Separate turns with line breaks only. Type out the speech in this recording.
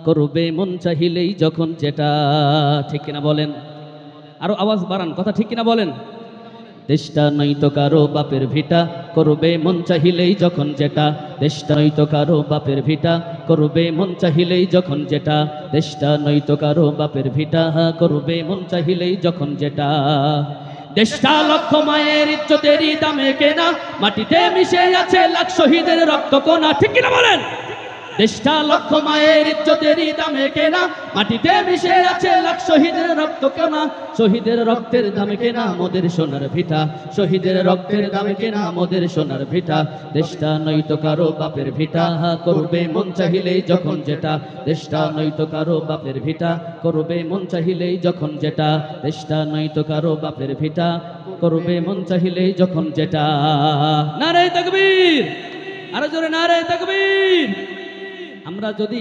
করবে মন চাহিলেই যখন যেটা। ঠিক কিনা বলেন? আরো আওয়াজ বাড়ান, কথা ঠিক কিনা বলেন? দেশটা নয়তো কারো বাপের ভিটা, করবে মন চাহিলেই যখন যেটা। দেশটা নয়তো কারো বাপের ভিটা, করবে মন চাহিলেই যখন যেটা। দেশটা নয়তো কারো বাপের ভিটা, করবে মন চাহিলেই যখন যেটা। দেশটা লক্ষ মায়ের ইজ্জতেরই দামে কেনা, মাটিতে মিশে আছে লাখ শহীদের রক্ত কণা। ঠিক কিনা বলেন? দেশটা লক্ষ মায়ের ইজ্জতেরই দামে কেনা, মাটিতে মিশে আছে লাখ শহীদের রক্ত কণা। শহীদের রক্তের দামে কেনা মোদের সোনার ভিটা, শহীদের রক্তের দামে কেনা মোদের সোনার ভিটা। দেশটা নয়তো কারো বাপের ভিটা, করবে মন চাহিলেই যখন যেটা। দেশটা নয়তো কারো বাপের ভিটা, করবে মন চাহিলেই যখন যেটা। দেশটা নয়তো কারো বাপের ভিটা, করবে মন চাহিলেই যখন যেটা। নারে তাকবীর, আরো জোরে নারে তাকবীর। আমরা যদি